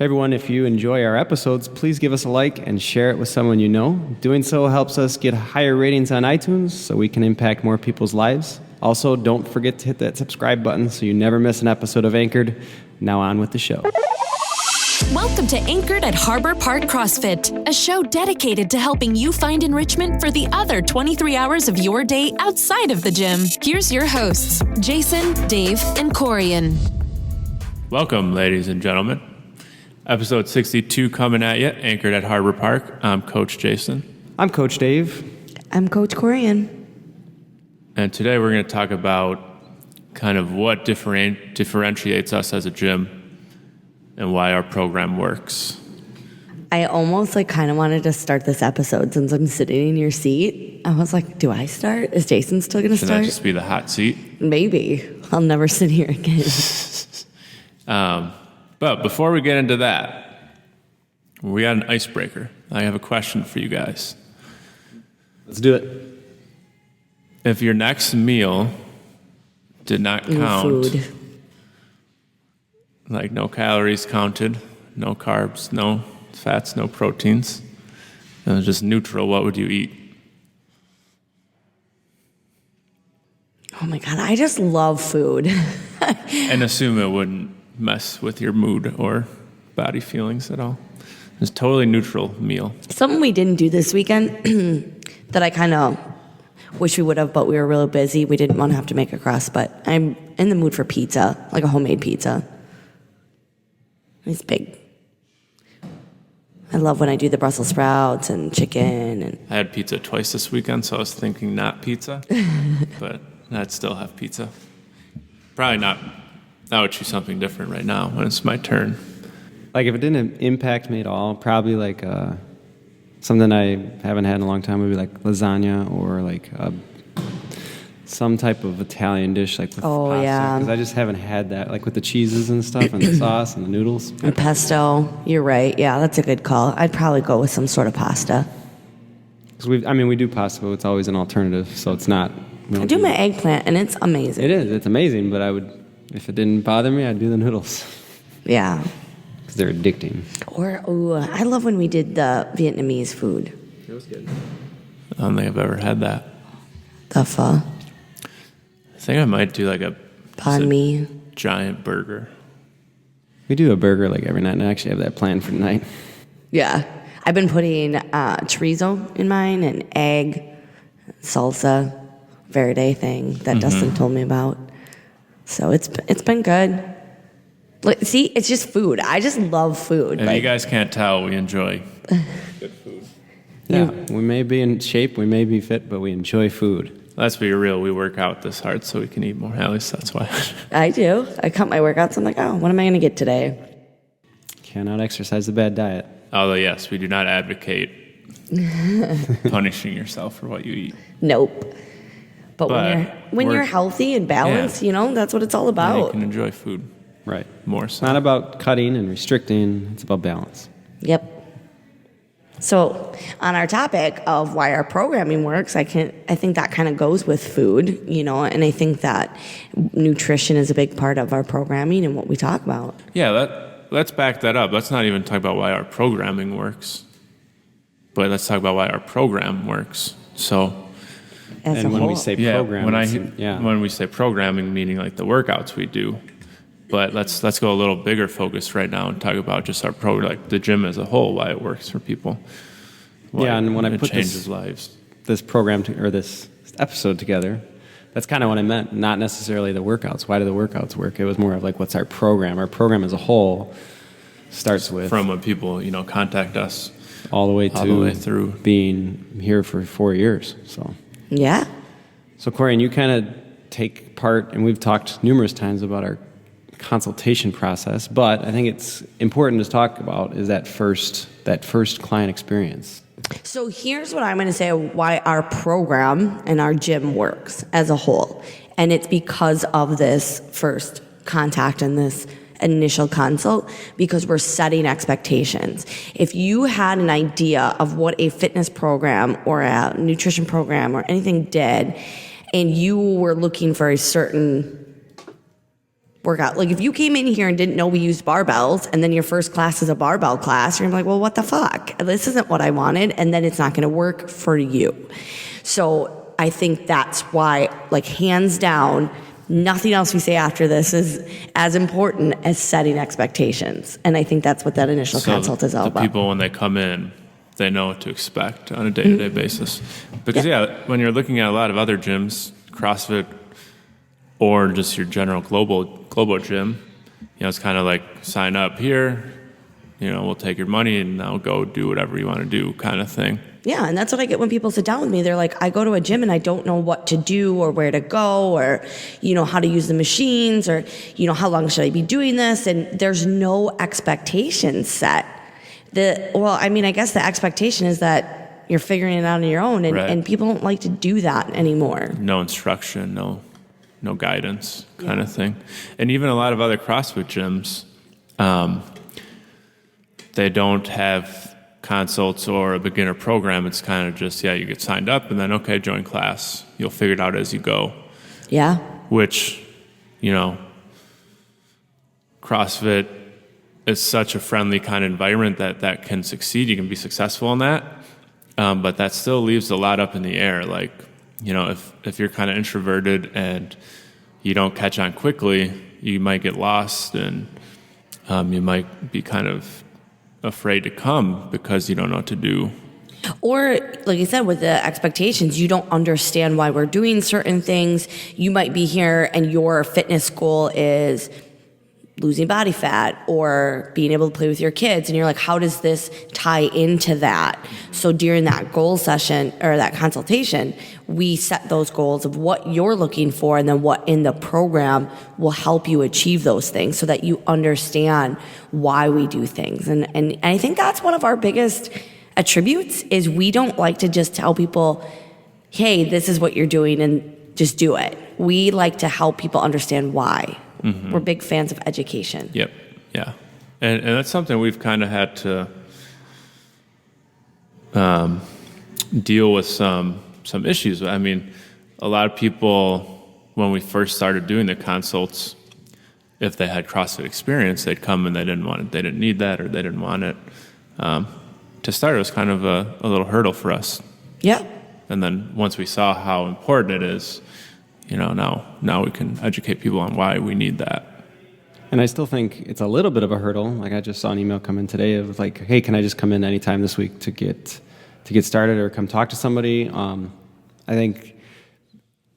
Hey everyone, if you enjoy our episodes, please give us a like and share it with someone you know. Doing so helps us get higher ratings on iTunes so we can impact more people's lives. Also, don't forget to hit that subscribe button so you never miss an episode of Anchored. Now on with the show. Welcome to Anchored at Harbor Park CrossFit, a show dedicated to helping you find enrichment for the other 23 hours of your day outside of the gym. Here's your hosts, Jason, Dave, and Corian. Welcome, ladies and gentlemen. Episode 62 coming at you, Anchored at Harbor Park. I'm Coach Jason. I'm Coach Dave. I'm Coach Corian. And today we're going to talk about kind of what differentiates us as a gym and why our program works. I almost kind of wanted to start this episode since I'm sitting in your seat. I was like, do I start? Is Jason still going to start? Should that just be the hot seat? Maybe. I'll never sit here again. But before we get into that, we got an icebreaker. I have a question for you guys. Let's do it. If your next meal did not count, Food. like no calories counted, no carbs, no fats, no proteins, and it was just neutral, what would you eat? Oh my God, I just love food. And assume it wouldn't mess with your mood or body feelings at all. It's a totally neutral meal. Something we didn't do this weekend that I kind of wish we would have, but we were really busy. We didn't want to have to make a crust, but I'm in the mood for pizza, like a homemade pizza. It's big. I love when I do the Brussels sprouts and chicken. And I had pizza twice this weekend, so I was thinking not pizza, but I'd still have pizza. Probably not. I would choose something different right now when it's my turn. Like if it didn't impact me at all, probably like something I haven't had in a long time would be like lasagna or like some type of Italian dish like with pasta. Yeah. Because I just haven't had that, like with the cheeses and stuff and the sauce and the noodles. and pesto, you're right. Yeah, that's a good call. I'd probably go with some sort of pasta. Because we do pasta, but it's always an alternative, so it's not. I do my eggplant, and it's amazing. It is. It's amazing, but I would, if it didn't bother me, I'd do the noodles. Yeah. Because they're addicting. Or, I love when we did the Vietnamese food. It was good. I don't think I've ever had that. The pho. I think I might do like a Banh mi. giant burger. We do a burger like every night, and I actually have that planned for tonight. Yeah. I've been putting chorizo in mine and egg, salsa, verde thing that Dustin told me about. So it's been good. See, it's just food. I just love food. If you guys can't tell, we enjoy good food. Yeah, we may be in shape, we may be fit, but we enjoy food. Let's be real, we work out this hard so we can eat more. At least that's why. I do. I cut my workouts. I'm like, oh, what am I going to get today? Cannot exercise a bad diet. Although, yes, we do not advocate punishing yourself for what you eat. Nope. But when you're healthy and balanced, that's what it's all Then about. you can enjoy food Right. more It's so. not about cutting and restricting, it's about balance. Yep. So on our topic of why our programming works, I think that kind of goes with food, and I think that nutrition is a big part of our programming and what we talk about. Yeah, let's back that up. Let's not even talk about why our programming works, but let's talk about why our program works. So, As and a when whole. we say yeah, program, when we say programming, meaning like the workouts we do. But let's go a little bigger focus right now and talk about just our program, like the gym as a whole, why it works for people. And when I it put changes lives. this program or this episode together, that's kind of what I meant. Not necessarily the workouts. Why do the workouts work? It was more of like, what's our program? Our program as a whole starts with From when people contact us all the way through being here for 4 years. Yeah. So Corey, and you kind of take part, and we've talked numerous times about our consultation process, but I think it's important to talk about is that first client experience. So here's what I'm going to say why our program and our gym works as a whole. And it's because of this first contact and this initial consult, because we're setting expectations. If you had an idea of what a fitness program or a nutrition program or anything did, and you were looking for a certain workout. Like if you came in here and didn't know we used barbells and then your first class is a barbell class, you're like, well, what the fuck? This isn't what I wanted. And then it's not going to work for you. So I think that's why, like hands down, nothing else we say after this is as important as setting expectations. And I think that's what that initial consult is all about. People, when they come in, they know what to expect on a day-to-day basis. Because, when you're looking at a lot of other gyms, CrossFit or just your general global gym, it's kind of like sign up here, we'll take your money and now go do whatever you want to do kind of thing. Yeah, and that's what I get when people sit down with me. They're like, I go to a gym and I don't know what to do or where to go or, how to use the machines or, how long should I be doing this? And there's no expectations set. I guess the expectation is that you're figuring it out on your own, and people don't like to do that anymore. No instruction, no guidance kind of thing. And even a lot of other CrossFit gyms, they don't have consults or a beginner program. It's kind of just, you get signed up and then, okay, join class. You'll figure it out as you go. Yeah. Which, CrossFit is such a friendly kind of environment that can succeed. You can be successful in that. But that still leaves a lot up in the air. Like, if you're kind of introverted and you don't catch on quickly, you might get lost and you might be kind of afraid to come because you don't know what to do. Or, like I said, with the expectations, you don't understand why we're doing certain things. You might be here and your fitness goal is losing body fat or being able to play with your kids. And you're like, how does this tie into that? So during that goal session or that consultation, we set those goals of what you're looking for and then what in the program will help you achieve those things so that you understand why we do things. And I think that's one of our biggest attributes is we don't like to just tell people, hey, this is what you're doing and just do it. We like to help people understand why. Mm-hmm. We're big fans of education. Yep. Yeah. And that's something we've kind of had to deal with some issues. I mean, a lot of people, when we first started doing the consults, if they had CrossFit experience, they'd come and they didn't want it. They didn't need that or they didn't want it. To start, it was kind of a little hurdle for us. Yeah. And then once we saw how important it is, now we can educate people on why we need that. And I still think it's a little bit of a hurdle. Like I just saw an email come in today of like, hey, can I just come in anytime this week to get started or come talk to somebody? I think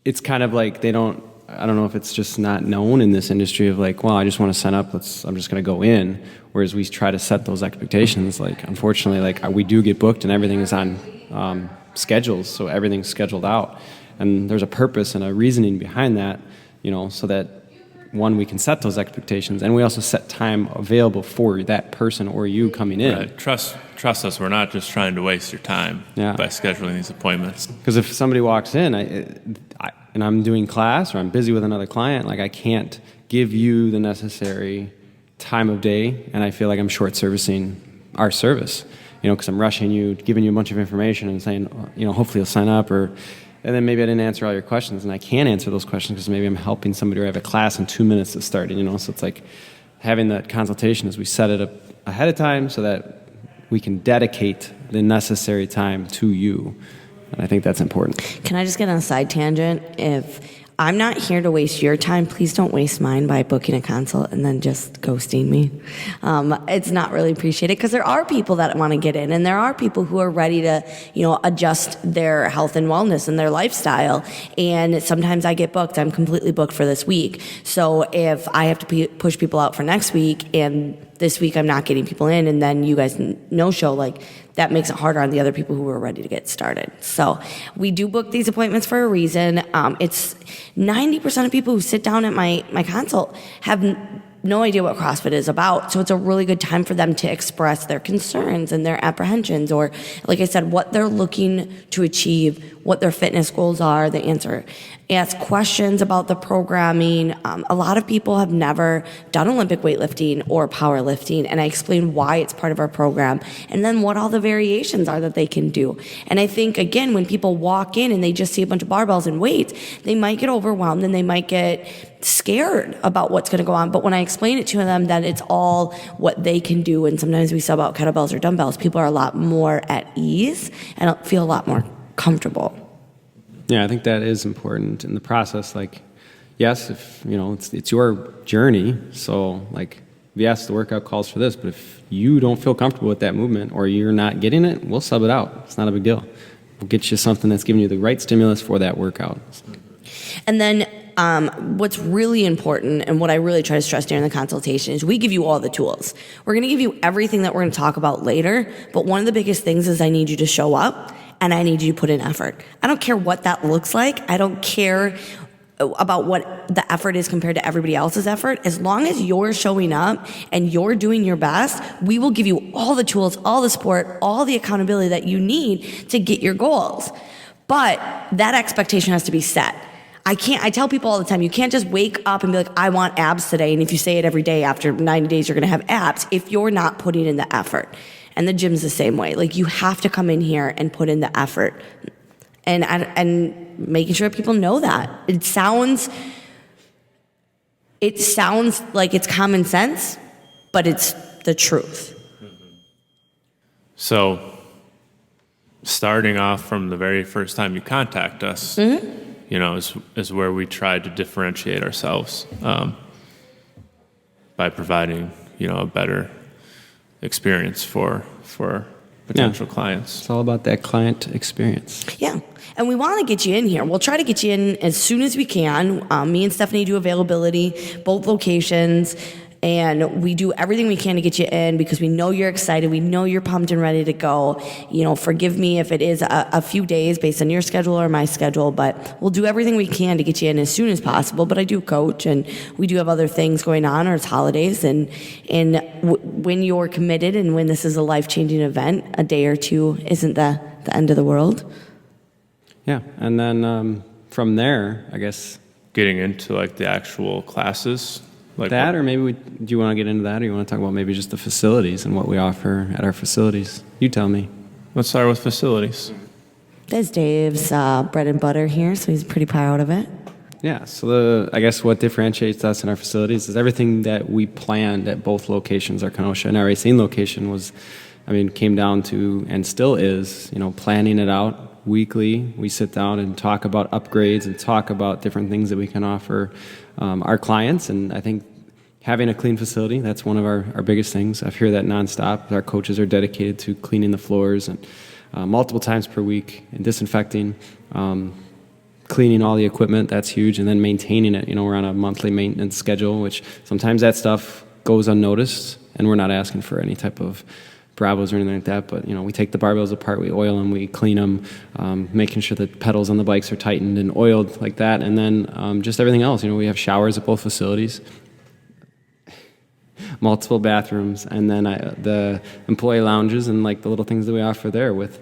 it's kind of like I don't know if it's just not known in this industry of like, well, I just want to sign up. I'm just going to go in. Whereas we try to set those expectations. Like, unfortunately, like we do get booked and everything is on schedules. So everything's scheduled out. And there's a purpose and a reasoning behind that, so that, one, we can set those expectations, and we also set time available for that person or you coming in. Right. Trust us, we're not just trying to waste your time by scheduling these appointments. Because if somebody walks in and I'm doing class or I'm busy with another client, like I can't give you the necessary time of day, and I feel like I'm short-servicing our service, because I'm rushing you, giving you a bunch of information and saying, hopefully you'll sign up and then maybe I didn't answer all your questions, and I can answer those questions because maybe I'm helping somebody or I have a class in 2 minutes to start. So it's like having that consultation as we set it up ahead of time so that we can dedicate the necessary time to you. And I think that's important. Can I just get on a side tangent? If I'm not here to waste your time, please don't waste mine by booking a consult and then just ghosting me. It's not really appreciated because there are people that want to get in and there are people who are ready to, adjust their health and wellness and their lifestyle. And sometimes I get booked. I'm completely booked for this week. So if I have to push people out for next week and this week I'm not getting people in and then you guys no-show, like that makes it harder on the other people who are ready to get started. So we do book these appointments for a reason. It's 90% of people who sit down at my consult have no idea what CrossFit is about. So it's a really good time for them to express their concerns and their apprehensions or, like I said, what they're looking to achieve what their fitness goals are. They ask questions about the programming. A lot of people have never done Olympic weightlifting or powerlifting, and I explain why it's part of our program and then what all the variations are that they can do. And I think, again, when people walk in and they just see a bunch of barbells and weights, they might get overwhelmed and they might get scared about what's going to go on. But when I explain it to them that it's all what they can do, and sometimes we sub out kettlebells or dumbbells, people are a lot more at ease and feel a lot more comfortable. Yeah, I think that is important in the process. Like, yes, if it's your journey, so like, yes, the workout calls for this, but if you don't feel comfortable with that movement or you're not getting it, we'll sub it out. It's not a big deal. We'll get you something that's giving you the right stimulus for that workout. And then what's really important and what I really try to stress during the consultation is we give you all the tools. We're going to give you everything that we're going to talk about later, but one of the biggest things is I need you to show up and I need you to put in effort. I don't care what that looks like. I don't care about what the effort is compared to everybody else's effort. As long as you're showing up and you're doing your best, we will give you all the tools, all the support, all the accountability that you need to get your goals. But that expectation has to be set. I tell people all the time, you can't just wake up and be like, I want abs today. And if you say it every day, after 90 days, you're going to have abs if you're not putting in the effort. And the gym's the same way. Like, you have to come in here and put in the effort. And making sure people know that. It sounds like it's common sense, but it's the truth. So, starting off from the very first time you contact us, is where we try to differentiate ourselves by providing, a better experience for potential clients. It's all about that client experience. Yeah. And we want to get you in here. We'll try to get you in as soon as we can. Me and Stephanie do availability, both locations. And we do everything we can to get you in because we know you're excited. We know you're pumped and ready to go. Forgive me if it is a few days based on your schedule or my schedule, but we'll do everything we can to get you in as soon as possible. But I do coach, and we do have other things going on, or it's holidays. And when you're committed and when this is a life-changing event, a day or two isn't the end of the world. Yeah. And then from there, I guess, getting into like the actual classes. Like that, or maybe do you want to get into that, or you want to talk about maybe just the facilities and what we offer at our facilities? You tell me. Let's start with facilities. There's Dave's bread and butter here, so he's pretty proud of it. Yeah, so I guess what differentiates us in our facilities is everything that we planned at both locations. Our Kenosha and our Racine location came down to, and still is, planning it out weekly. We sit down and talk about upgrades and talk about different things that we can offer our clients. And I think having a clean facility, that's one of our biggest things. I hear that nonstop. Our coaches are dedicated to cleaning the floors and multiple times per week and disinfecting, cleaning all the equipment. That's huge. And then maintaining it. We're on a monthly maintenance schedule, which sometimes that stuff goes unnoticed, and we're not asking for any type of Bravos or anything like that, but we take the barbells apart, we oil them, we clean them, making sure that pedals on the bikes are tightened and oiled like that, and then just everything else. We have showers at both facilities, multiple bathrooms, and then the employee lounges and like the little things that we offer there with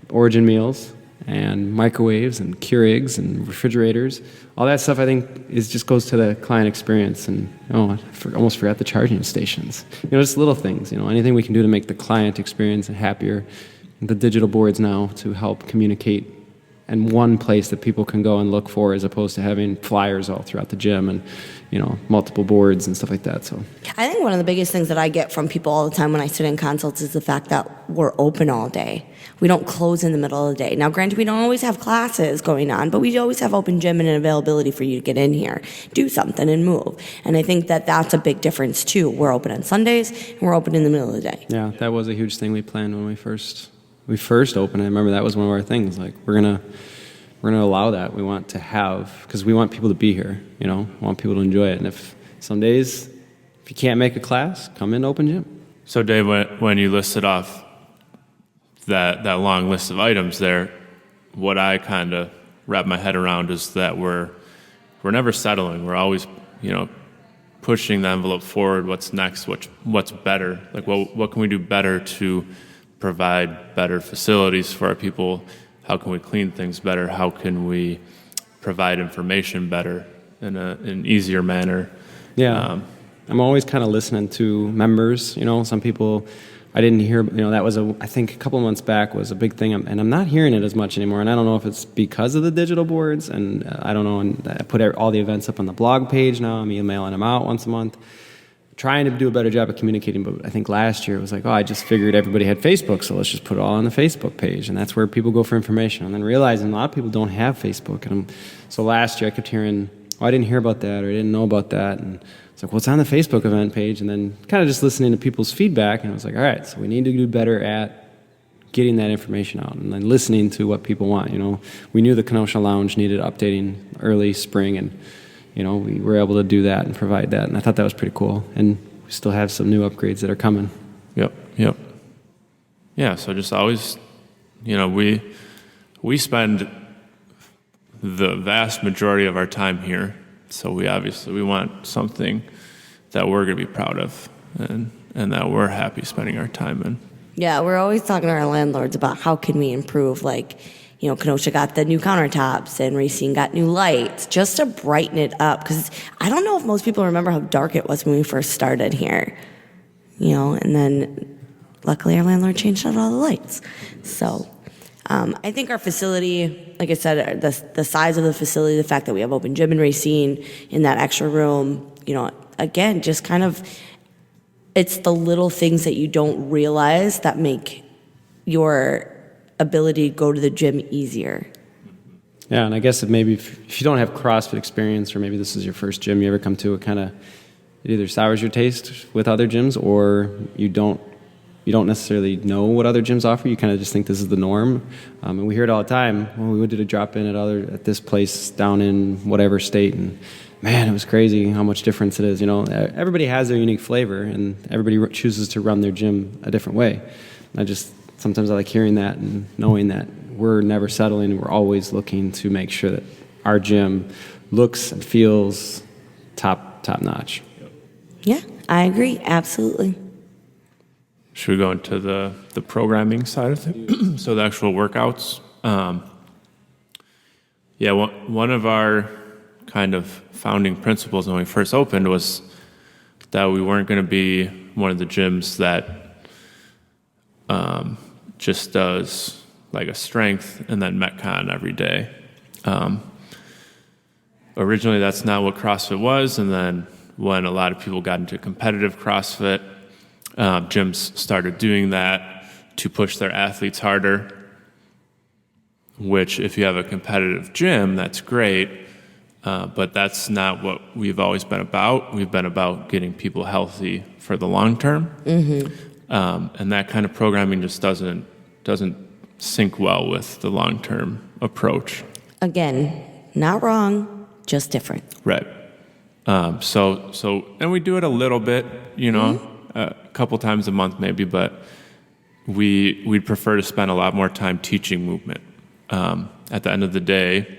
Origin meals and microwaves and Keurigs and refrigerators. All that stuff, I think, just goes to the client experience. And I almost forgot the charging stations. Just little things. Anything we can do to make the client experience happier. The digital boards now to help communicate in one place that people can go and look for, as opposed to having flyers all throughout the gym and multiple boards and stuff like that. So I think one of the biggest things that I get from people all the time when I sit in consults is the fact that we're open all day. We don't close in the middle of the day. Now, granted, we don't always have classes going on, but we always have open gym and an availability for you to get in here, do something, and move. And I think that that's a big difference, too. We're open on Sundays, and we're open in the middle of the day. Yeah, that was a huge thing we planned when we first opened. I remember that was one of our things. Like, we're gonna allow that. We want to have, because we want people to be here. We want people to enjoy it. And if some days, if you can't make a class, come in open gym. So, Dave, when you listed off that long list of items there, what I kind of wrap my head around is that we're never settling. We're always, pushing the envelope forward. What's next? What's better? Like, what can we do better to provide better facilities for our people? how can we clean things better? How can we provide information better in an easier manner? Yeah. I'm always kind of listening to members. Some people I didn't hear, that was I think a couple months back was a big thing, and I'm not hearing it as much anymore. And I don't know if it's because of the digital boards, and I don't know. And I put all the events up on the blog page now. I'm emailing them out once a month, trying to do a better job of communicating. But I think last year it was like, I just figured everybody had Facebook, so let's just put it all on the Facebook page, and that's where people go for information. And then realizing a lot of people don't have Facebook, and so last year I kept hearing, I didn't hear about that, or I didn't know about that, and it's like, well, it's on the Facebook event page, and then kind of just listening to people's feedback, and I was like, all right, so we need to do better at getting that information out and then listening to what people want. We knew the Kenosha Lounge needed updating early spring, and we were able to do that and provide that, and I thought that was pretty cool. And we still have some new upgrades that are coming. Yep. Yeah, so just always, we spend the vast majority of our time here. So we want something that we're going to be proud of and that we're happy spending our time in. Yeah, we're always talking to our landlords about how can we improve. Like, Kenosha got the new countertops and Racine got new lights just to brighten it up. Because I don't know if most people remember how dark it was when we first started here. And then luckily our landlord changed out all the lights. So I think our facility, like I said, the size of the facility, the fact that we have open gym and Racine in that extra room, again, just kind of, it's the little things that you don't realize that make your ability to go to the gym easier. Yeah, and I guess maybe if you don't have CrossFit experience, or maybe this is your first gym you ever come to, it either sours your taste with other gyms, or you don't necessarily know what other gyms offer. You kind of just think this is the norm. And we hear it all the time. Well, we did a drop-in at this place down in whatever state, and man, it was crazy how much difference it is. Everybody has their unique flavor, and everybody chooses to run their gym a different way. Sometimes I like hearing that and knowing that we're never settling. We're always looking to make sure that our gym looks and feels top notch. Yeah, I agree. Absolutely. Should we go into the programming side of things? So the actual workouts. One of our kind of founding principles when we first opened was that we weren't going to be one of the gyms that just does like a strength and then Metcon every day. Originally, that's not what CrossFit was, and then when a lot of people got into competitive CrossFit, gyms started doing that to push their athletes harder, which if you have a competitive gym, that's great, but that's not what we've always been about. We've been about getting people healthy for the long term, and that kind of programming just doesn't sync well with the long-term approach. Again, not wrong, just different. Right. And we do it a little bit, a couple times a month maybe, but we'd prefer to spend a lot more time teaching movement. At the end of the day,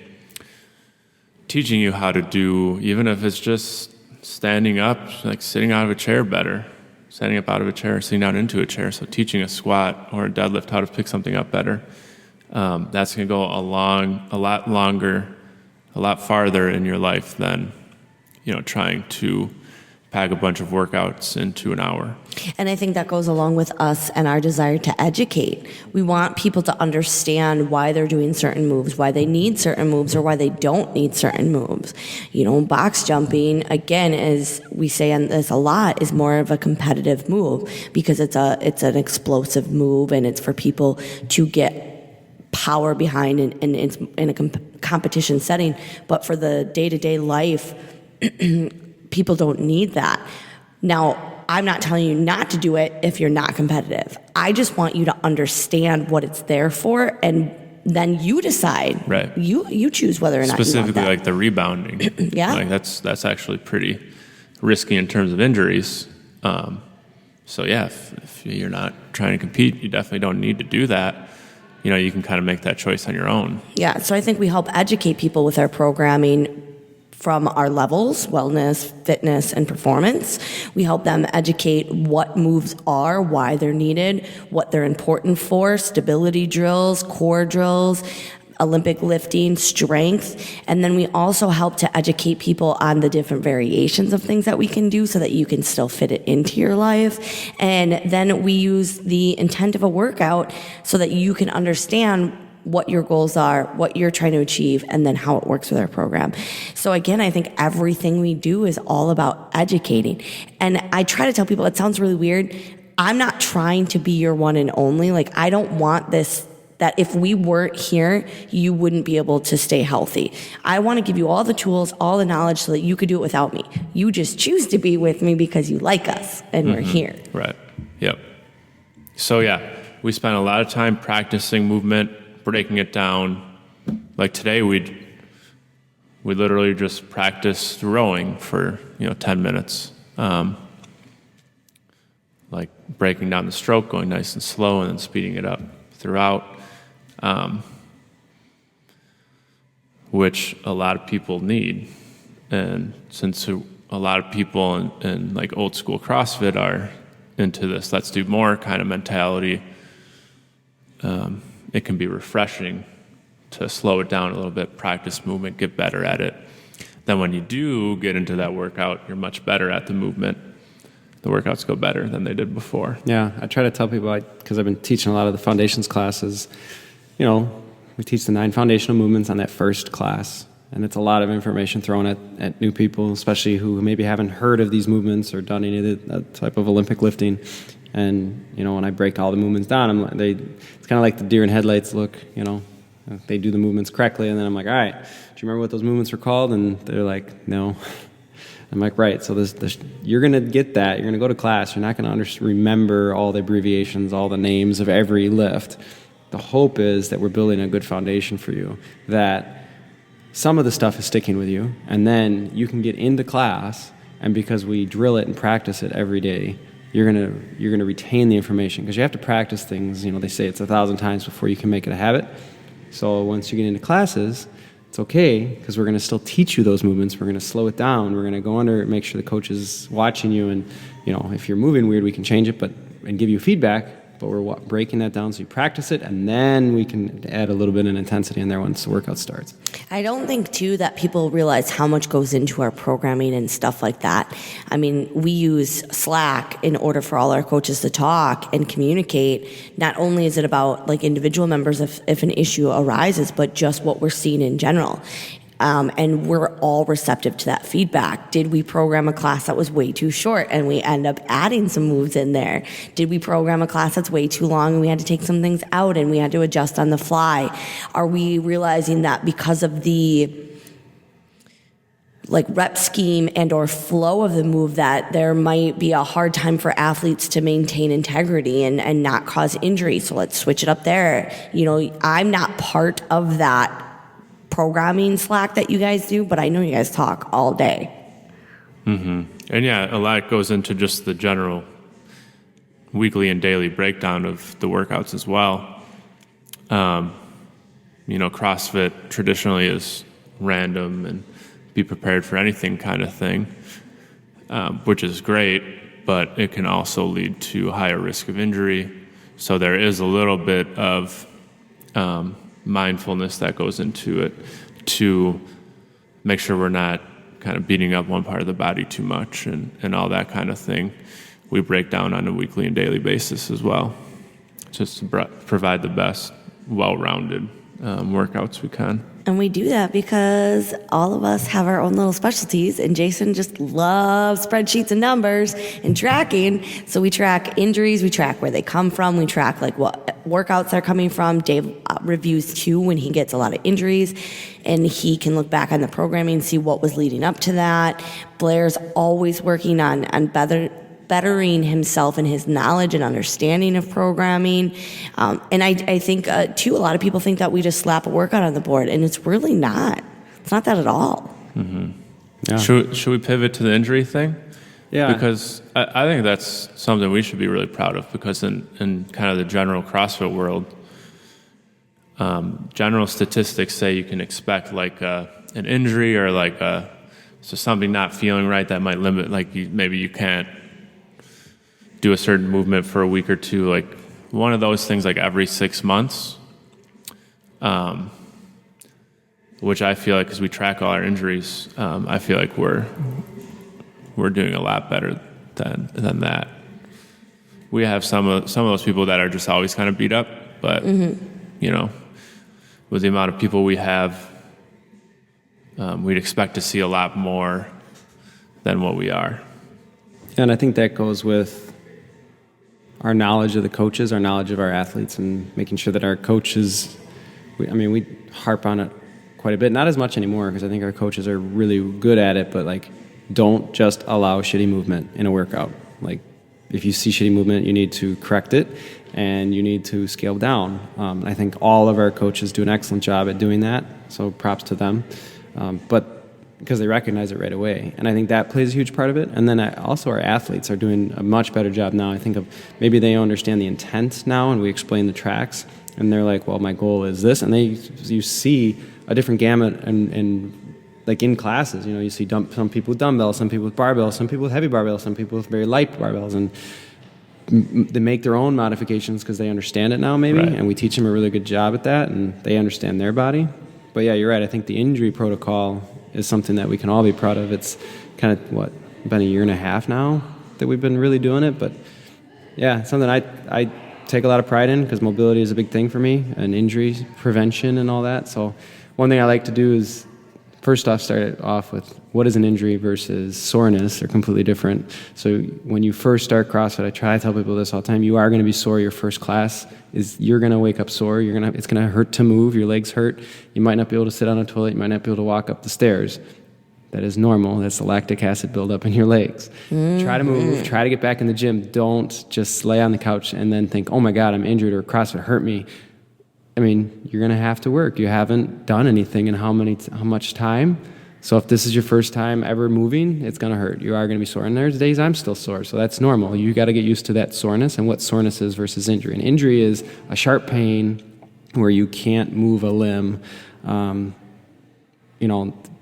teaching you how to do, even if it's just standing up, like sitting out of a chair better, standing up out of a chair, sitting down into a chair. So teaching a squat or a deadlift how to pick something up better, that's going to go a lot longer, a lot farther in your life than, trying to pack a bunch of workouts into an hour. And I think that goes along with us and our desire to educate. We want people to understand why they're doing certain moves, why they need certain moves, or why they don't need certain moves. Box jumping, again, as we say on this a lot, is more of a competitive move because it's an explosive move, and it's for people to get power behind in a competition setting. But for the day-to-day life, people don't need that. Now, I'm not telling you not to do it if you're not competitive. I just want you to understand what it's there for, and then you decide. Right. You choose whether or not specifically you want that. like the rebounding. Yeah. Like that's actually pretty risky in terms of injuries. If you're not trying to compete, you definitely don't need to do that. You can kind of make that choice on your own. Yeah. So I think we help educate people with our programming from our levels, wellness, fitness, and performance. We help them educate what moves are, why they're needed, what they're important for, stability drills, core drills, Olympic lifting, strength. And then we also help to educate people on the different variations of things that we can do so that you can still fit it into your life. And then we use the intent of a workout so that you can understand what your goals are, what you're trying to achieve, and then how it works with our program. So again, I think everything we do is all about educating. And I try to tell people, it sounds really weird, I'm not trying to be your one and only. Like, I don't want this, that if we weren't here, you wouldn't be able to stay healthy. I want to give you all the tools, all the knowledge so that you could do it without me. You just choose to be with me because you like us and we're here. Right. Yep. So yeah, we spent a lot of time practicing movement, breaking it down. Like today, we literally just practiced rowing for 10 minutes, like breaking down the stroke, going nice and slow, and then speeding it up throughout, which a lot of people need. And since a lot of people in like old school CrossFit are into this let's do more kind of mentality, it can be refreshing to slow it down a little bit, practice movement, get better at it. Then when you do get into that workout, you're much better at the movement. The workouts go better than they did before. Yeah, I try to tell people, because I've been teaching a lot of the foundations classes, we teach the 9 foundational movements on that first class. And it's a lot of information thrown at new people, especially who maybe haven't heard of these movements or done any of that type of Olympic lifting. And, when I break all the movements down, it's kind of like the deer in headlights look, they do the movements correctly. And then I'm like, all right, do you remember what those movements were called? And they're like, no. I'm like, right, so you're going to get that. You're going to go to class. You're not going to remember all the abbreviations, all the names of every lift. The hope is that we're building a good foundation for you, that some of the stuff is sticking with you, and then you can get into class, and because we drill it and practice it every day, you're gonna retain the information, because you have to practice things. They say it's 1,000 times before you can make it a habit. So once you get into classes, it's okay, because we're going to still teach you those movements. We're going to slow it down. We're going to go under, make sure the coach is watching you, and if you're moving weird, we can change it, and give you feedback. But we're breaking that down so you practice it, and then we can add a little bit of intensity in there once the workout starts. I don't think, too, that people realize how much goes into our programming and stuff like that. I mean, we use Slack in order for all our coaches to talk and communicate. Not only is it about like individual members if an issue arises, but just what we're seeing in general. And we're all receptive to that feedback. Did we program a class that was way too short and we end up adding some moves in there? Did we program a class that's way too long and we had to take some things out and we had to adjust on the fly? Are we realizing that because of the rep scheme and or flow of the move that there might be a hard time for athletes to maintain integrity and not cause injury? So let's switch it up there. I'm not part of that programming Slack that you guys do, but I know you guys talk all day. Mm-hmm. And yeah, a lot goes into just the general weekly and daily breakdown of the workouts as well. CrossFit traditionally is random and be prepared for anything kind of thing, which is great, but it can also lead to higher risk of injury. So there is a little bit of mindfulness that goes into it to make sure we're not kind of beating up one part of the body too much and all that kind of thing. We break down on a weekly and daily basis as well, just to provide the best well-rounded workouts we can. And we do that because all of us have our own little specialties, and Jason just loves spreadsheets and numbers and tracking. So we track injuries, we track where they come from, we track what workouts they're coming from. Dave reviews too when he gets a lot of injuries, and he can look back on the programming and see what was leading up to that. Blair's always working on bettering himself and his knowledge and understanding of programming. And I think, too, a lot of people think that we just slap a workout on the board, and it's really not. It's not that at all. Mm-hmm. Yeah. Should we pivot to the injury thing? Yeah. Because I think that's something we should be really proud of, because in kind of the general CrossFit world, general statistics say you can expect an injury or So something not feeling right that might limit, like maybe you can't do a certain movement for a week or two, like one of those things like every 6 months, which I feel like, because we track all our injuries, I feel like we're doing a lot better than that. We have some of those people that are just always kind of beat up, but you know, with the amount of people we have, we'd expect to see a lot more than what we are. And I think that goes with our knowledge of the coaches, our knowledge of our athletes, and making sure that our coaches, we harp on it quite a bit, not as much anymore because I think our coaches are really good at it, but like, don't just allow shitty movement in a workout. Like, if you see shitty movement, you need to correct it and you need to scale down. I think all of our coaches do an excellent job at doing that, so props to them. But because they recognize it right away. And I think that plays a huge part of it. And then also our athletes are doing a much better job now. I think of maybe they understand the intent now and we explain the tracks and they're like, well, my goal is this. And you see a different gamut and like in classes, you know, you see some people with dumbbells, some people with barbells, some people with heavy barbells, some people with very light barbells. And they make their own modifications because they understand it now maybe. Right. And we teach them a really good job at that and they understand their body. But yeah, you're right. I think the injury protocol is something that we can all be proud of. It's kind of, been a year and a half now that we've been really doing it. But yeah, it's something I take a lot of pride in because mobility is a big thing for me and injury prevention and all that. So one thing I like to do is first off start it off with what is an injury versus soreness. They're completely different. So when you first start CrossFit, I try to tell people this all the time, you are going to be sore your first class. You're going to wake up sore. It's going to hurt to move. Your legs hurt. You might not be able to sit on a toilet. You might not be able to walk up the stairs. That is normal. That's the lactic acid buildup in your legs. Try to move. Try to get back in the gym. Don't just lay on the couch and then think, oh my God, I'm injured or CrossFit hurt me. I mean, you're going to have to work. You haven't done anything in how much time. So if this is your first time ever moving, it's going to hurt. You are going to be sore. And there's days I'm still sore, so that's normal. You got to get used to that soreness and what soreness is versus injury. And injury is a sharp pain where you can't move a limb,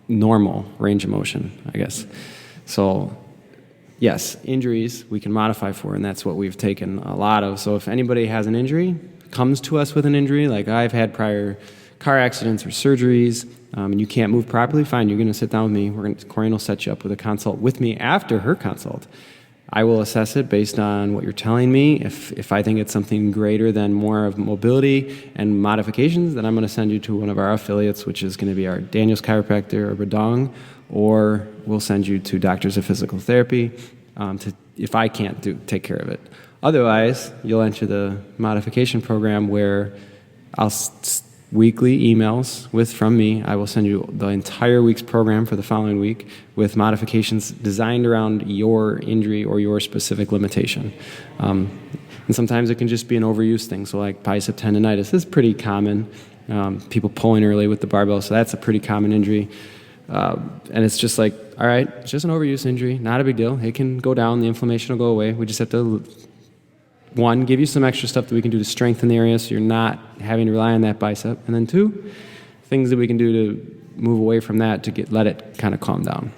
normal range of motion, I guess. So yes, injuries we can modify for, and that's what we've taken a lot of. So if anybody has an injury, comes to us with an injury, like I've had prior car accidents or surgeries, and you can't move properly, fine, you're going to sit down with me. Corinne will set you up with a consult with me after her consult. I will assess it based on what you're telling me. If I think it's something greater than more of mobility and modifications, then I'm going to send you to one of our affiliates, which is going to be our Daniels Chiropractor or Badong, or we'll send you to Doctors of Physical Therapy if I can't take care of it. Otherwise, you'll enter the modification program where I'll weekly emails from me. I will send you the entire week's program for the following week with modifications designed around your injury or your specific limitation. And sometimes it can just be an overuse thing. So like bicep tendonitis this is pretty common. People pulling early with the barbell, so that's a pretty common injury. And it's just like, all right, it's just an overuse injury, not a big deal. It can go down, the inflammation will go away. We just have to one, give you some extra stuff that we can do to strengthen the area so you're not having to rely on that bicep. And then two, things that we can do to move away from that to let it kind of calm down.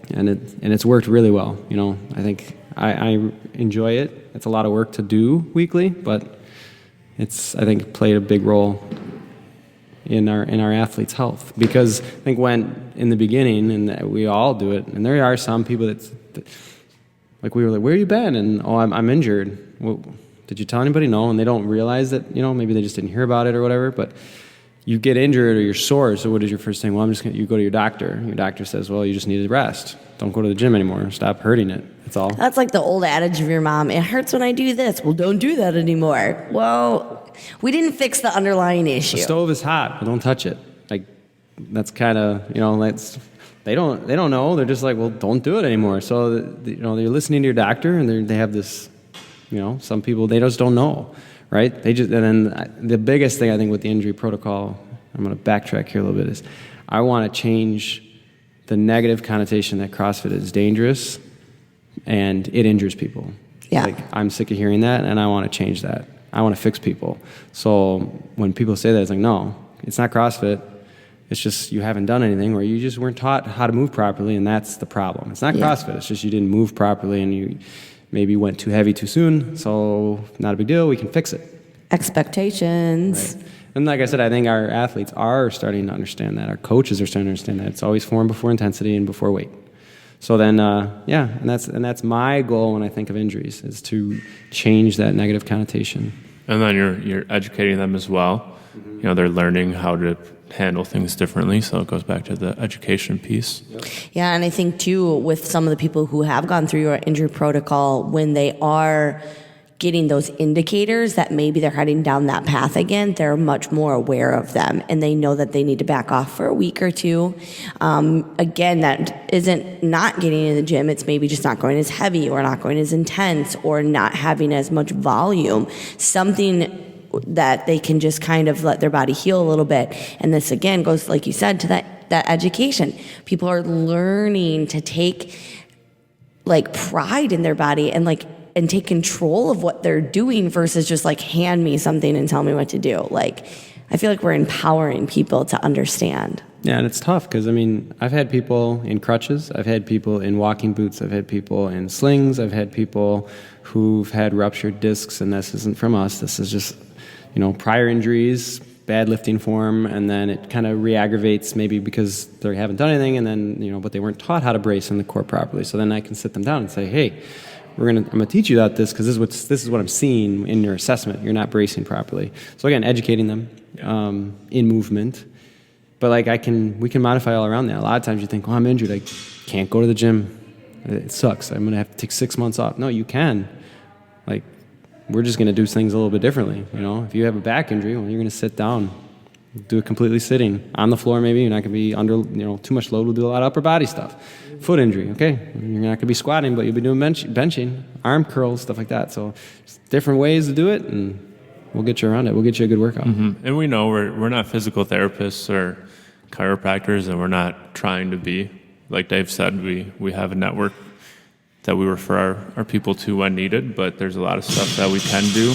And it's worked really well. You know, I think I enjoy it. It's a lot of work to do weekly, but it's, I think, played a big role in our athletes' health. Because I think when, in the beginning, and we all do it, and there are some people that like we were like, where you been? And I'm injured. Well, did you tell anybody? No. And they don't realize that, maybe they just didn't hear about it or whatever. But you get injured or you're sore. So what is your first thing? Well, you go to your doctor. Your doctor says, well, you just need to rest. Don't go to the gym anymore. Stop hurting it. That's all. That's like the old adage of your mom. It hurts when I do this. Well, don't do that anymore. Well, we didn't fix the underlying issue. The stove is hot. Well, don't touch it. Like, that's kind of, they don't know. They're just like, well, don't do it anymore. So, they're listening to your doctor, and they have this, some people, they just don't know, right? And then the biggest thing I think with the injury protocol, I'm going to backtrack here a little bit, is I want to change the negative connotation that CrossFit is dangerous and it injures people. Yeah. Like, I'm sick of hearing that, and I want to change that. I want to fix people. So when people say that, it's like, no, it's not CrossFit. It's just you haven't done anything, or you just weren't taught how to move properly, and that's the problem. It's not CrossFit. It's just you didn't move properly, and you maybe went too heavy too soon. So not a big deal. We can fix it. Expectations. Right. And like I said, I think our athletes are starting to understand that. Our coaches are starting to understand that. It's always form before intensity and before weight. So then, and that's my goal when I think of injuries, is to change that negative connotation. And then you're educating them as well. You know, they're learning how to handle things differently. So it goes back to the education piece. Yeah, and I think too, with some of the people who have gone through your injury protocol, when they are getting those indicators that maybe they're heading down that path again, they're much more aware of them, and they know that they need to back off for a week or two. Again, that isn't not getting in the gym. It's maybe just not going as heavy, or not going as intense, or not having as much volume. Something that they can just kind of let their body heal a little bit. And this again goes, like you said, to that education. People are learning to take like pride in their body and take control of what they're doing, versus just like hand me something and tell me what to do. Like, I feel like we're empowering people to understand. Yeah, and it's tough because, I mean, I've had people in crutches, I've had people in walking boots, I've had people in slings, I've had people who've had ruptured discs, and this isn't from us. This is just, prior injuries, bad lifting form, and then it kind of re-aggravates maybe because they haven't done anything, and then, but they weren't taught how to brace in the core properly. So then I can sit them down and say, hey, I'm gonna teach you about this because this is what I'm seeing in your assessment. You're not bracing properly. So again, educating them in movement. But we can modify all around that. A lot of times you think, I'm injured, I can't go to the gym. It sucks. I'm gonna have to take 6 months off. No, you can. We're just gonna do things a little bit differently. If you have a back injury, well, you're gonna sit down, do it completely sitting on the floor. Maybe you're not gonna be under too much load. We'll do a lot of upper body stuff. Foot injury, okay, you're not gonna be squatting, but you'll be doing benching, arm curls, stuff like that. So different ways to do it, and we'll get you around it. We'll get you a good workout. Mm-hmm. And we know we're not physical therapists or chiropractors, and we're not trying to be. Like Dave said, we have a network that we refer our people to when needed, but there's a lot of stuff that we can do.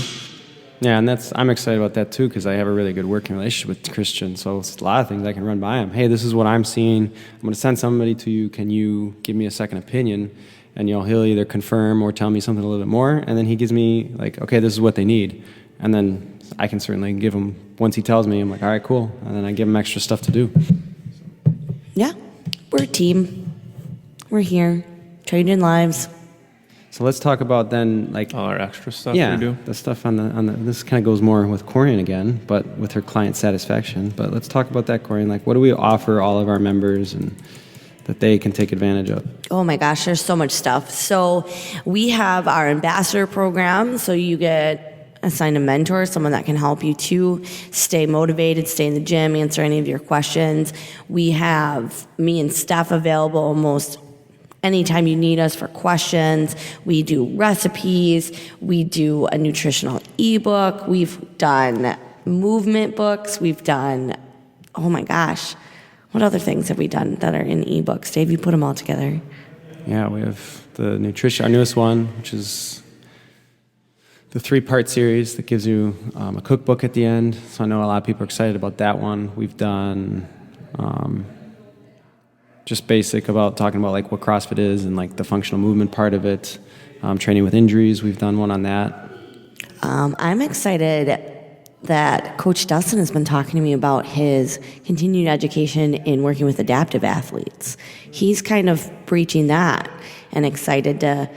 Yeah, and I'm excited about that too, because I have a really good working relationship with Christian. So it's a lot of things I can run by him. Hey, this is what I'm seeing. I'm going to send somebody to you. Can you give me a second opinion? And he'll either confirm or tell me something a little bit more, and then he gives me okay, this is what they need, and then I can certainly give him. Once he tells me, I'm like, all right, cool, and then I give him extra stuff to do. Yeah, we're a team. We're here, trading lives. So let's talk about then, all our extra stuff we do. The stuff on the. This kind of goes more with Corian again, but with her client satisfaction. But let's talk about that, Corian. What do we offer all of our members and that they can take advantage of? Oh my gosh, there's so much stuff. So we have our ambassador program. So you get assigned a mentor, someone that can help you to stay motivated, stay in the gym, answer any of your questions. We have me and Steph available almost anytime you need us for questions. We do recipes. We do a nutritional ebook. We've done movement books. We've done, oh my gosh, what other things have we done that are in ebooks? Dave, you put them all together. Yeah, we have the nutrition, our newest one, which is the 3-part series that gives you a cookbook at the end. So I know a lot of people are excited about that one. We've done just basic about talking about what CrossFit is and the functional movement part of it. Training with injuries, we've done one on that. I'm excited that Coach Dustin has been talking to me about his continued education in working with adaptive athletes. He's kind of preaching that, and excited to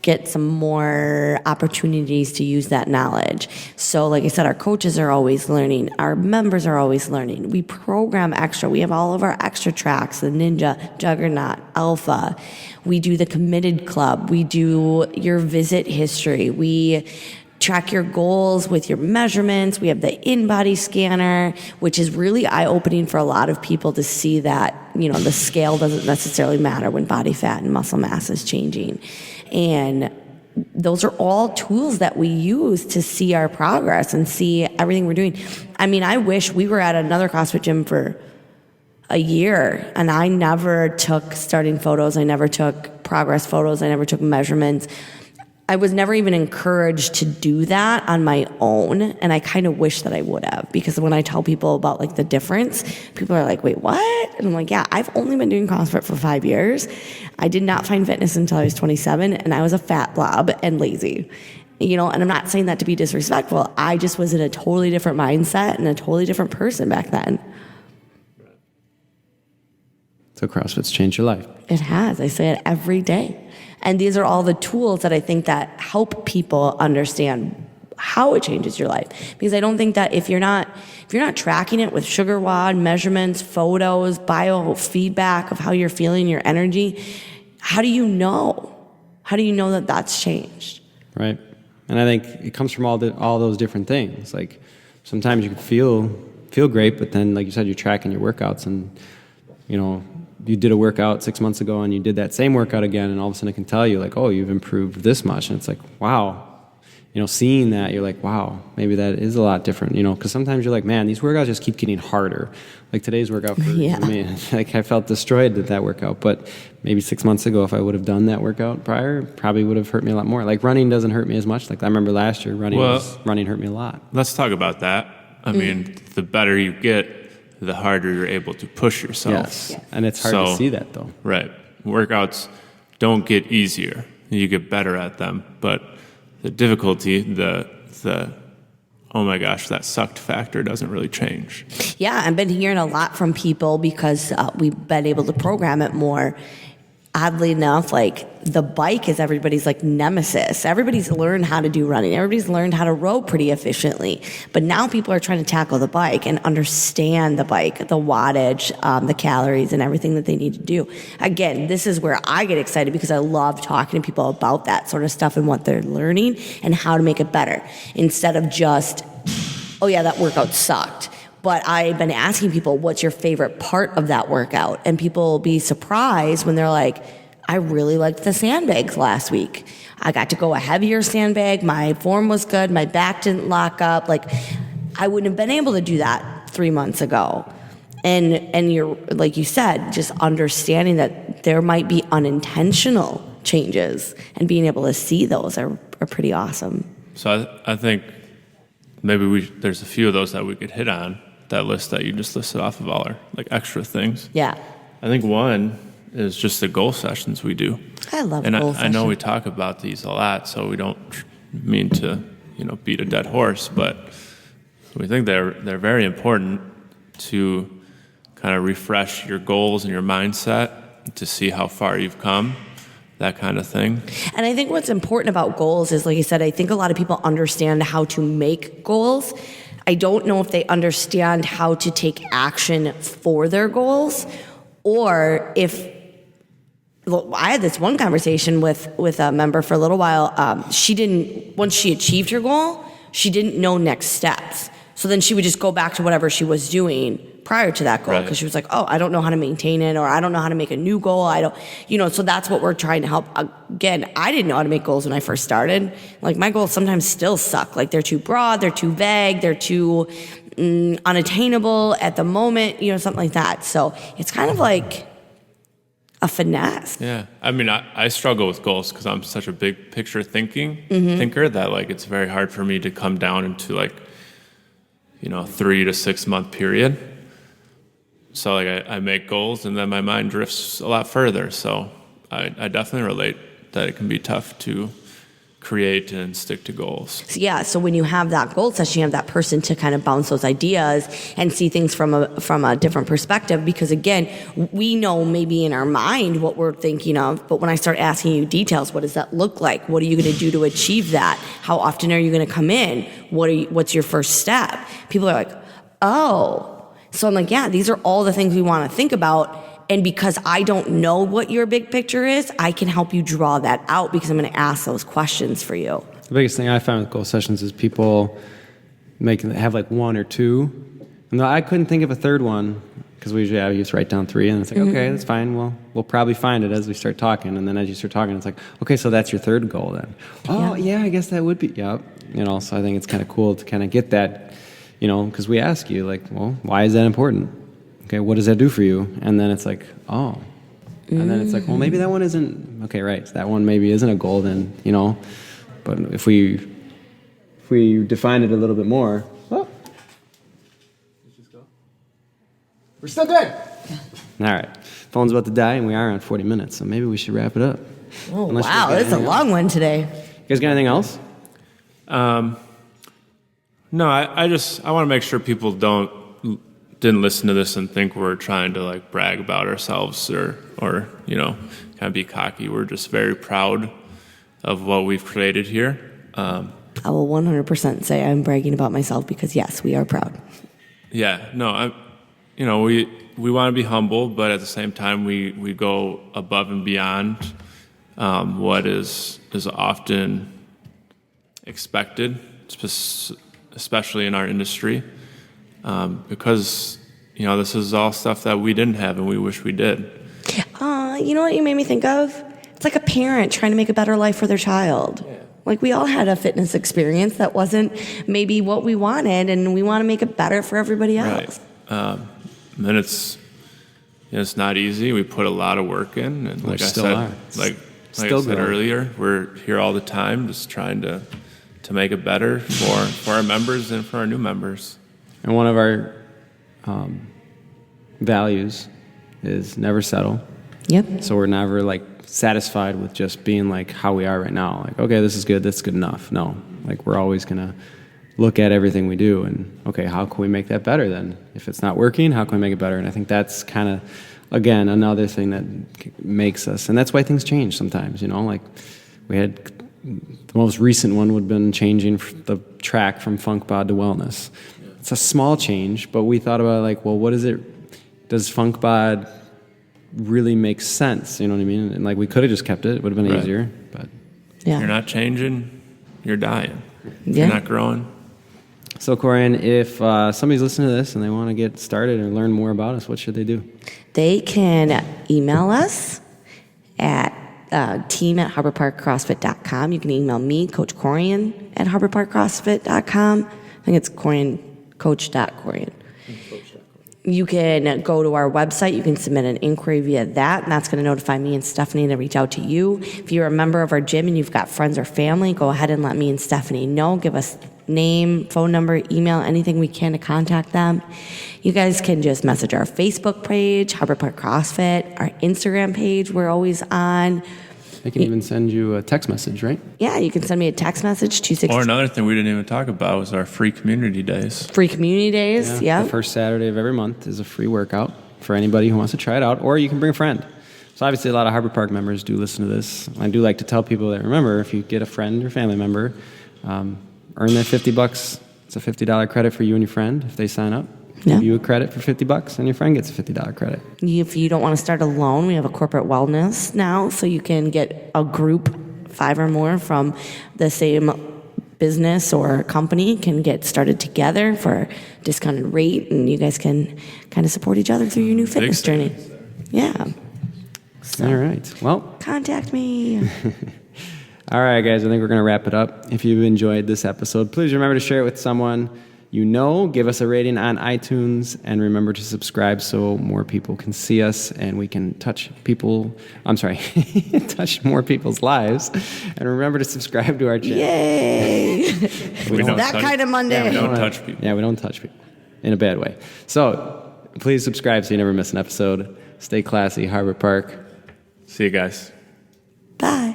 get some more opportunities to use that knowledge. So like I said, our coaches are always learning. Our members are always learning. We program extra. We have all of our extra tracks, the Ninja, Juggernaut, Alpha. We do the Committed Club. We do your visit history. We track your goals with your measurements. We have the in-body scanner, which is really eye-opening for a lot of people to see that, the scale doesn't necessarily matter when body fat and muscle mass is changing. And those are all tools that we use to see our progress and see everything we're doing. I mean, I wish we were at another CrossFit gym for a year, and I never took starting photos. I never took progress photos. I never took measurements. I was never even encouraged to do that on my own. And I kind of wish that I would have, because when I tell people about like the difference, people are like, wait, what? And I'm like, yeah, I've only been doing CrossFit for 5 years. I did not find fitness until I was 27, and I was a fat blob and lazy. And I'm not saying that to be disrespectful. I just was in a totally different mindset and a totally different person back then. So CrossFit's changed your life. It has. I say it every day. And these are all the tools that I think that help people understand how it changes your life. Because I don't think that if you're not tracking it with sugar WOD, measurements, photos, biofeedback of how you're feeling, your energy, how do you know? How do you know that that's changed? Right. And I think it comes from all those different things. Like sometimes you can feel great, but then like you said, you're tracking your workouts, and you did a workout 6 months ago and you did that same workout again, and all of a sudden it can tell you like, oh, you've improved this much. And it's like, wow. Seeing that, you're like, wow, maybe that is a lot different, because sometimes you're like, man, these workouts just keep getting harder. Like today's workout for me, like I felt destroyed at that workout, but maybe 6 months ago, if I would have done that workout prior, probably would have hurt me a lot more. Like running doesn't hurt me as much. Like I remember last year running hurt me a lot. Let's talk about that. I mean, the better you get, the harder you're able to push yourself. Yes. And it's hard to see that though. Right. Workouts don't get easier. You get better at them, but the difficulty, the oh my gosh, that sucked factor doesn't really change. Yeah, I've been hearing a lot from people because we've been able to program it more. Oddly enough, like the bike is everybody's like nemesis. Everybody's learned how to do running. Everybody's learned how to row pretty efficiently. But now people are trying to tackle the bike and understand the bike, the wattage, the calories, and everything that they need to do. Again, this is where I get excited because I love talking to people about that sort of stuff and what they're learning and how to make it better. Instead of just, oh yeah, that workout sucked. But I've been asking people, what's your favorite part of that workout? And people will be surprised when they're like, I really liked the sandbags last week. I got to go a heavier sandbag. My form was good. My back didn't lock up. Like, I wouldn't have been able to do that 3 months ago. And you're, like you said, just understanding that there might be unintentional changes and being able to see those are pretty awesome. So I think maybe there's a few of those that we could hit on. That list that you just listed off of all our like extra things. Yeah. I think one is just the goal sessions we do. I love and goal sessions. I know we talk about these a lot, so we don't mean to, beat a dead horse, but we think they're very important to kind of refresh your goals and your mindset to see how far you've come. That kind of thing. And I think what's important about goals is, like you said, I think a lot of people understand how to make goals. I don't know if they understand how to take action for their goals, or if I had this one conversation with a member for a little while. Once she achieved her goal, she didn't know next steps. So then she would just go back to whatever she was doing prior to that goal, because she was like, oh, I don't know how to maintain it, or I don't know how to make a new goal. So that's what we're trying to help. Again, I didn't know how to make goals when I first started. Like my goals sometimes still suck. Like they're too broad, they're too vague, they're too unattainable at the moment, something like that. So it's kind of like a finesse. Yeah. I mean, I struggle with goals because I'm such a big picture thinker that like it's very hard for me to come down into like, 3 to 6 month period. So like I make goals and then my mind drifts a lot further. So I definitely relate that it can be tough to create and stick to goals. So when you have that goal session, you have that person to kind of bounce those ideas and see things from a different perspective. Because again, we know maybe in our mind what we're thinking of, but when I start asking you details, what does that look like? What are you going to do to achieve that? How often are you going to come in? What's your first step? People are like, oh. So I'm like, yeah, these are all the things we want to think about. And because I don't know what your big picture is, I can help you draw that out because I'm going to ask those questions for you. The biggest thing I find with goal sessions is people have like one or two. And I couldn't think of a third one because we usually just write down 3 and it's like, okay, that's fine. Well, we'll probably find it as we start talking. And then as you start talking, it's like, okay, so that's your third goal then. Oh, yeah, I guess that would be, yep. So I think it's kind of cool to kind of get that, because we ask you like, well, why is that important? Okay, what does that do for you? And then it's like, oh. And then it's like, well, maybe that one isn't, okay, right. So that one maybe isn't a goal then, But if we define it a little bit more, we're still good. All right. Phone's about to die, and we are on 40 minutes, so maybe we should wrap it up. Oh, wow, that's a long one today. You guys got anything else? No, I want to make sure people didn't listen to this and think we're trying to like brag about ourselves or kind of be cocky. We're just very proud of what we've created here. I will 100% say I'm bragging about myself because yes, we are proud. Yeah, no, we want to be humble, but at the same time we go above and beyond what is often expected, especially in our industry, because this is all stuff that we didn't have and we wish we did. You know what you made me think of? It's like a parent trying to make a better life for their child. Yeah. Like we all had a fitness experience that wasn't maybe what we wanted, and we want to make it better for everybody else. Right. And it's not easy. We put a lot of work in, and like I said earlier, we're here all the time, just trying to make it better for our members and for our new members. And one of our values is never settle. Yep. So we're never like satisfied with just being like how we are right now. Like, okay, this is good, that's good enough. No, like we're always gonna look at everything we do and okay, how can we make that better then? If it's not working, how can we make it better? And I think that's kind of, again, another thing that makes us, and that's why things change sometimes, like we had the most recent one would have been changing the track from funk bod to wellness. It's a small change, but we thought about like, well, what is it? Does funk bod really make sense? You know what I mean? And like we could have just kept it. It would have been easier. But yeah, you're not changing, you're dying. Yeah. You're not growing. So, Corian, if somebody's listening to this and they want to get started or learn more about us, what should they do? They can email us at team@harborparkcrossfit.com. You can email me, Coach Corian, at harborparkcrossfit.com. I think it's coach.corian. You can go to our website. You can submit an inquiry via that, and that's going to notify me and Stephanie to reach out to you. If you're a member of our gym and you've got friends or family, go ahead and let me and Stephanie know. Give us name, phone number, email, anything we can to contact them. You guys can just message our Facebook page, Harbor Park CrossFit, our Instagram page. We're always on. They can even send you a text message, right? Yeah, you can send me a text message, 260. Or another thing we didn't even talk about was our free community days. Free community days, yeah. The first Saturday of every month is a free workout for anybody who wants to try it out, or you can bring a friend. So obviously a lot of Harbor Park members do listen to this. I do like to tell people that, remember, if you get a friend or family member, earn that $50. It's a $50 credit for you and your friend if they sign up. Yeah. Give you a credit for $50, and your friend gets a $50 credit. If you don't want to start alone, we have a corporate wellness now, so you can get a group, 5 or more, from the same business or company can get started together for a discounted rate, and you guys can kind of support each other through your new fitness journey. Yeah. So, all right. Well, contact me. All right, guys, I think we're going to wrap it up. If you've enjoyed this episode, please remember to share it with someone you know. Give us a rating on iTunes, and remember to subscribe so more people can see us and we can touch more people's lives. And remember to subscribe to our channel. Yay! That kind of Monday. Yeah, we don't touch people. Yeah, we don't touch people in a bad way. So please subscribe so you never miss an episode. Stay classy, Harbor Park. See you guys. Bye.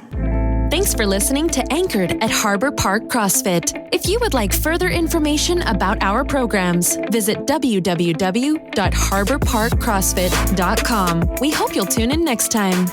Thanks for listening to Anchored at Harbor Park CrossFit. If you would like further information about our programs, visit www.harborparkcrossfit.com. We hope you'll tune in next time.